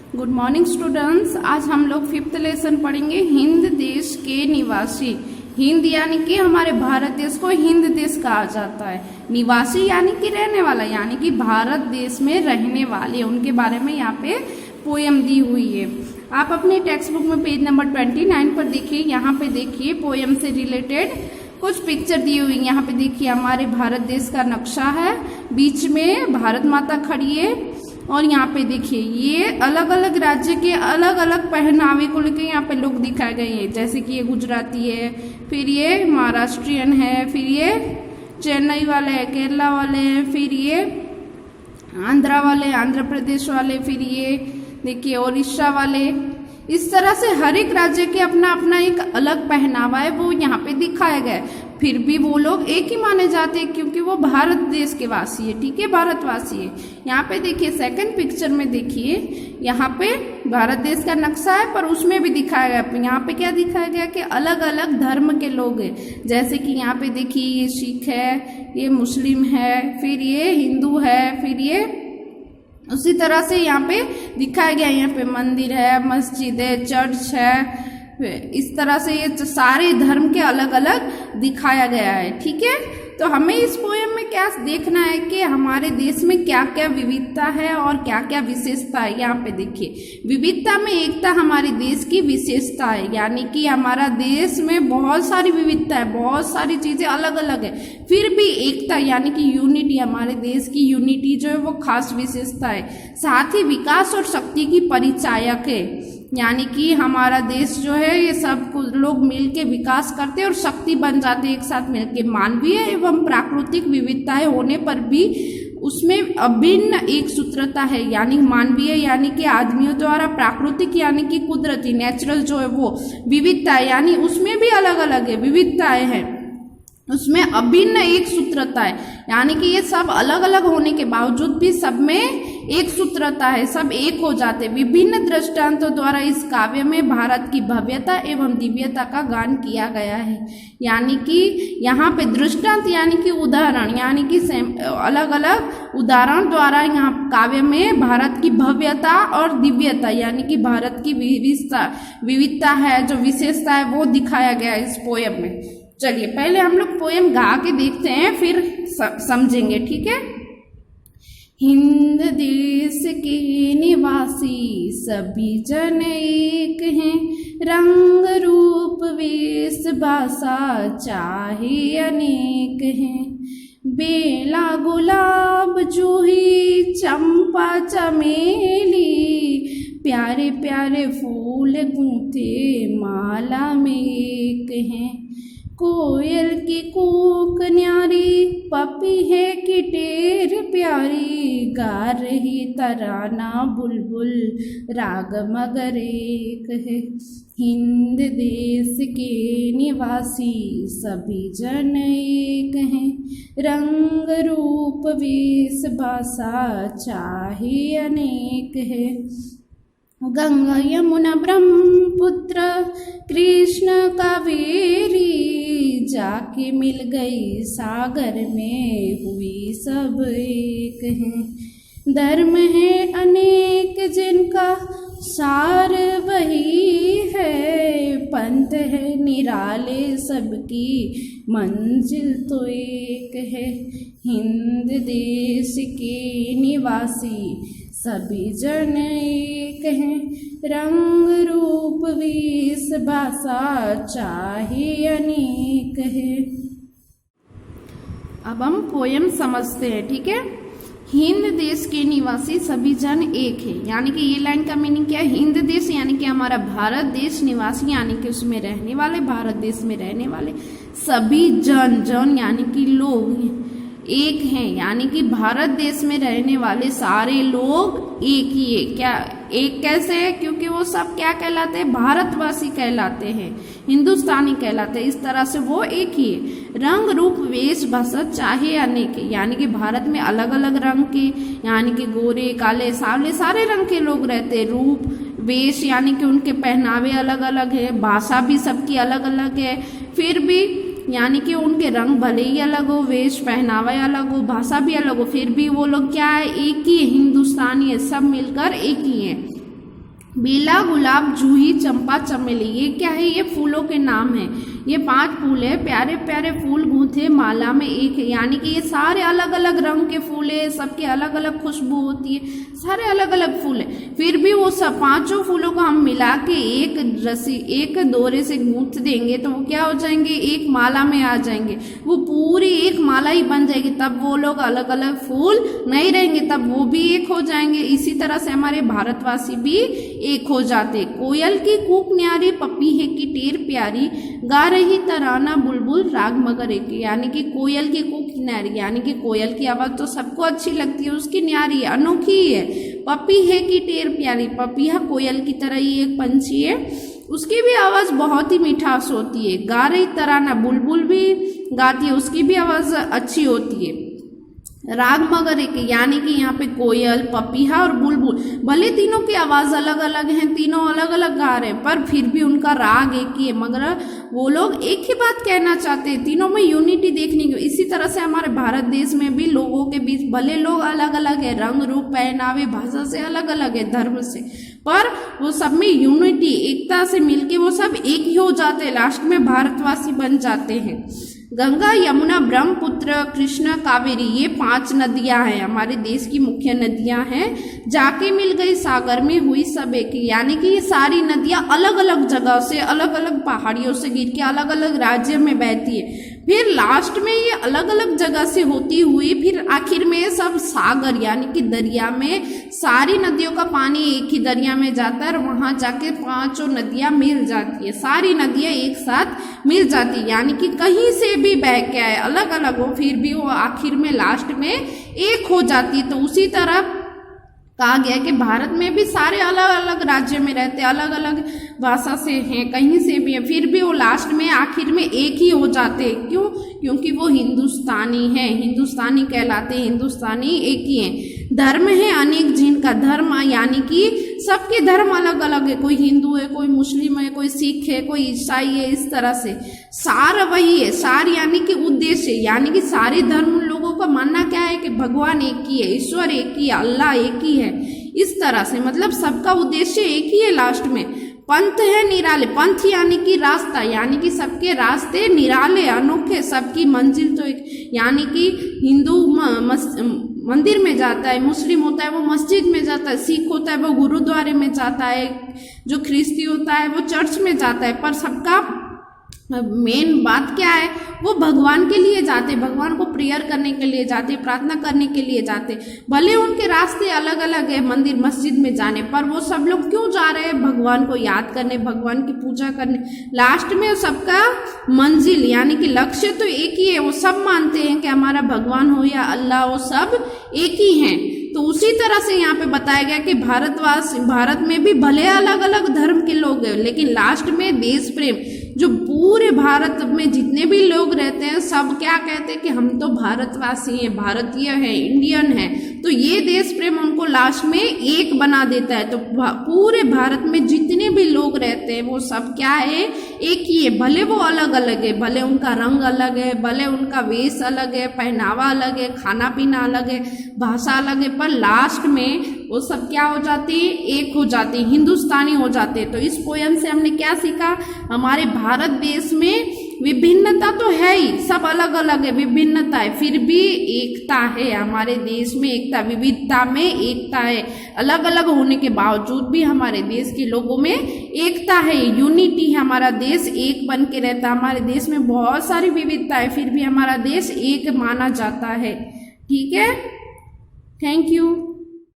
Good morning students. आज हम लोग 5th लेसन पढ़ेंगे हिंद देश के निवासी। हिंद यानी कि हमारे भारत देश को हिंद देश कहा जाता है। निवासी यानी कि रहने वाला, यानी कि भारत देश में रहने वाले, उनके बारे में यहाँ पे पोयम दी हुई है। आप अपने टेक्स्ट बुक में पेज नंबर 29 पर देखिए। यहाँ पे देखिए पोयम से रिलेटेड कुछ पिक्चर दी हुई। यहाँ पे देखिए हमारे भारत देश का नक्शा है, बीच में भारत माता खड़ी है और यहाँ पे देखिए ये अलग अलग राज्य के अलग अलग पहनावे को लेकर यहाँ पे लोग दिखाए गए हैं। जैसे कि ये गुजराती है, फिर ये महाराष्ट्रियन है, फिर ये चेन्नई वाले हैं, केरला वाले हैं, फिर ये आंध्रा वाले, आंध्र प्रदेश वाले, फिर ये देखिए उड़ीसा वाले। इस तरह से हर एक राज्य के अपना अपना एक अलग पहनावा है, वो यहाँ पे दिखाया गया है। फिर भी वो लोग एक ही माने जाते हैं क्योंकि वो भारत देश के वासी है, ठीक है, भारतवासी है। यहाँ पे देखिए सेकंड पिक्चर में देखिए, यहाँ पे भारत देश का नक्शा है पर उसमें भी दिखाया गया। यहाँ पे क्या दिखाया गया कि अलग अलग धर्म के लोग हैं। जैसे कि यहाँ पे देखिए ये सिख है, ये मुस्लिम है, फिर ये हिंदू है, फिर ये उसी तरह से यहाँ पे दिखाया गया। यहाँ पे मंदिर है, मस्जिद है, चर्च है। इस तरह से ये सारे धर्म के अलग अलग दिखाया गया है, ठीक है। तो हमें इस पोयम में क्या देखना है कि हमारे देश में क्या क्या विविधता है और क्या क्या विशेषता है। यहाँ पे देखिए विविधता में एकता हमारे देश की विशेषता है, यानी कि हमारा देश में बहुत सारी विविधता है, बहुत सारी चीजें अलग अलग है, फिर भी एकता यानी कि यूनिटी, हमारे देश की यूनिटी जो है वो खास विशेषता है। साथ ही विकास और शक्ति की परिचायक है, यानी कि हमारा देश जो है ये सब लोग मिलके विकास करते हैं और शक्ति बन जाते हैं एक साथ मिलके। मानवीय एवं प्राकृतिक विविधताएं होने पर भी उसमें अभिन्न एक सूत्रता है, यानी मानवीय यानी कि आदमियों द्वारा, प्राकृतिक यानी कि कुदरती नेचुरल जो है वो विविधता, यानी उसमें भी अलग अलग है विविधताएं हैं, उसमें अभिन्न एक सूत्रता है, यानी कि ये सब अलग अलग होने के बावजूद भी सब में एक सूत्रता है, सब एक हो जाते। विभिन्न दृष्टांतों द्वारा इस काव्य में भारत की भव्यता एवं दिव्यता का गान किया गया है। यानी कि यहाँ पे दृष्टांत यानी कि उदाहरण, यानी कि अलग अलग उदाहरण द्वारा यहाँ काव्य में भारत की भव्यता और दिव्यता यानी कि भारत की विविधता है, जो विशेषता है वो दिखाया गया है इस पोयम में। चलिए पहले हम लोग पोयम गा के देखते हैं, फिर समझेंगे, ठीक है। हिंद देश के निवासी सभी जन एक हैं, रंग रूप वेश भाषा चाहे अनेक हैं। बेला गुलाब जूही चंपा चमेली, प्यारे प्यारे फूल गूंथे माला में एक हैं। कोयल की कूक न्यारी, पपी है कि टेर प्यारी, गा रही तराना बुलबुल राग मगर एक है। हिंद देश के निवासी सभी जन एक हैं, रंग रूप वेश भाषा चाहे अनेक है। गंगा यमुना ब्रह्मपुत्र कृष्ण कावेरी, जाके मिल गई सागर में हुई सब एक हैं। धर्म है अनेक जिनका सार वही है, पंथ है निराले सबकी मंजिल तो एक है। हिंद देश के निवासी सभी जन एक हैं, रंग रूप वेश भाषा चाहे अनेक है। अब हम पोयम समझते हैं, ठीक है। हिंद देश के निवासी सभी जन एक है, यानी कि ये लाइन का मीनिंग क्या है। हिंद देश यानी कि हमारा भारत देश, निवासी यानी कि उसमें रहने वाले, भारत देश में रहने वाले सभी जन, जन यानी कि लोग एक हैं, यानी कि भारत देश में रहने वाले सारे लोग एक ही है। क्या एक कैसे है? क्योंकि वो सब क्या कहलाते हैं, भारतवासी कहलाते हैं, हिंदुस्तानी कहलाते हैं, इस तरह से वो एक ही है। रंग रूप वेश भाषा चाहे अनेक, यानी कि भारत में अलग अलग रंग के, यानी कि गोरे काले सांवले सारे रंग के लोग रहते हैं। रूप वेश यानी कि उनके पहनावे अलग अलग है, भाषा भी सबकी अलग अलग है, फिर भी यानी कि उनके रंग भले ही अलग हो, वेश पहनावा अलग हो, भाषा भी अलग हो, फिर भी वो लोग क्या है, एक ही हिंदुस्तानी है, सब मिलकर एक ही है। बेला, गुलाब, जूही, चंपा, चमेली, ये क्या है? ये फूलों के नाम हैं। ये 5 फूल है, प्यारे प्यारे फूल गूंथे माला में एक है, यानी कि ये सारे अलग अलग रंग के फूल है, सबके अलग अलग खुशबू होती है, सारे अलग अलग फूल है। फिर भी वो सब 5 फूलों को हम मिला के एक डोरे से गूंथ देंगे तो वो क्या हो जाएंगे? एक माला में आ जाएंगे, वो पूरी एक माला ही बन जाएगी। तब वो लोग अलग अलग फूल नहीं रहेंगे, तब वो भी एक हो जाएंगे। इसी तरह से हमारे भारतवासी भी एक हो जाते। कोयल की कूक न्यारी, पपीहे की टेर प्यारी, गा रही तराना बुलबुल, राग मगर एक। यानी कि कोयल की कूक न्यारी, यानी कि कोयल की आवाज़ तो सबको अच्छी लगती है, उसकी न्यारी अनोखी है। पपीहे की टेर प्यारी, पपीहा कोयल की तरह ही एक पंछी है, उसकी भी आवाज़ बहुत ही मिठास होती है। गा रही तराना, बुलबुल भी गाती है, उसकी भी आवाज़ अच्छी होती है। राग मगर एक, यानी कि यहाँ पे कोयल, पपीहा और बुलबुल, भले तीनों की आवाज़ अलग अलग हैं, तीनों अलग अलग गा रहे हैं, पर फिर भी उनका राग एक ही है, मगर वो लोग एक ही बात कहना चाहते हैं, तीनों में यूनिटी देखने की। इसी तरह से हमारे भारत देश में भी लोगों के बीच भले लोग अलग अलग है, रंग रूप पहनावे भाषा से अलग अलग है, धर्म से, पर वो सब में यूनिटी एकता से मिलके वो सब एक ही हो जाते हैं, लास्ट में भारतवासी बन जाते हैं। गंगा, यमुना, ब्रह्मपुत्र, कृष्णा, कावेरी, ये 5 नदियां हैं, हमारे देश की मुख्य नदियां हैं। जाके मिल गई सागर में हुई सब एक, यानी कि ये सारी नदियां अलग अलग जगह से, अलग अलग पहाड़ियों से गिर के अलग अलग राज्य में बहती है, फिर लास्ट में ये अलग अलग जगह से होती हुई फिर आखिर में सब सागर यानी कि दरिया में, सारी नदियों का पानी एक ही दरिया में जाता है और वहाँ जाके 5 नदियाँ मिल जाती है, सारी नदियाँ एक साथ मिल जाती है, यानी कि कहीं से भी बह के आए अलग अलग हो, फिर भी वो आखिर में लास्ट में एक हो जाती है। तो उसी तरह कहा गया कि भारत में भी सारे अलग अलग राज्य में रहते, अलग अलग भाषा से हैं, कहीं से भी है, फिर भी वो लास्ट में आखिर में एक ही हो जाते। क्यों? क्योंकि वो हिंदुस्तानी हैं, हिंदुस्तानी कहलाते हैं, हिंदुस्तानी एक ही हैं। धर्म है अनेक जिनका, धर्म यानी कि सबके धर्म अलग अलग है, कोई हिंदू है, कोई मुस्लिम है, कोई सिख है, कोई ईसाई है, इस तरह से। सार वही है, सार यानी कि उद्देश्य, यानी कि सारे धर्म लोगों का मानना क्या है कि भगवान एक ही है, ईश्वर एक ही है, अल्लाह एक ही है, इस तरह से मतलब सबका उद्देश्य एक ही है लास्ट में। पंथ है निराले, पंथ यानी कि रास्ता, यानी कि सबके रास्ते निराले अनोखे, सबकी मंजिल तो एक, यानी कि हिंदू मंदिर में जाता है, मुस्लिम होता है वो मस्जिद में जाता है, सिख होता है वो गुरुद्वारे में जाता है, जो ख्रिस्ती होता है वो चर्च में जाता है, पर सबका मेन बात क्या है, वो भगवान के लिए जाते, भगवान को प्रेयर करने के लिए जाते, प्रार्थना करने के लिए जाते। भले उनके रास्ते अलग अलग है मंदिर मस्जिद में जाने, पर वो सब लोग क्यों जा रहे हैं? भगवान को याद करने, भगवान की पूजा करने। लास्ट में सबका मंजिल यानी कि लक्ष्य तो एक ही है, वो सब मानते हैं कि हमारा भगवान हो या अल्लाह हो, सब एक ही हैं। तो उसी तरह से यहाँ पे बताया गया कि भारत में भी भले अलग अलग धर्म के लोग हैं, लेकिन लास्ट में देश प्रेम, जो पूरे भारत में जितने भी लोग रहते हैं सब क्या कहते हैं कि हम तो भारतवासी हैं, भारतीय हैं, इंडियन हैं। तो ये देश प्रेम उनको लास्ट में एक बना देता है। तो पूरे भारत में जितने भी लोग रहते हैं वो सब क्या है? एक ही है, भले वो अलग अलग है, भले उनका रंग अलग है, भले उनका वेश अलग है, पहनावा अलग है, खाना पीना अलग है, भाषा अलग है, पर लास्ट में वो सब क्या हो जाते हैं? एक हो जाते हैं, हिंदुस्तानी हो जाते हैं। तो इस पोयम से हमने क्या सीखा? हमारे भारत देश में विभिन्नता तो है ही, सब अलग अलग है, विभिन्नता है, फिर भी एकता है। हमारे देश में एकता, विविधता में एकता है। अलग अलग होने के बावजूद भी हमारे देश के लोगों में एकता है, यूनिटी है। हमारा देश एक बन के रहता है। हमारे देश में बहुत सारी विविधता है, फिर भी हमारा देश एक माना जाता है। ठीक है, थैंक यू।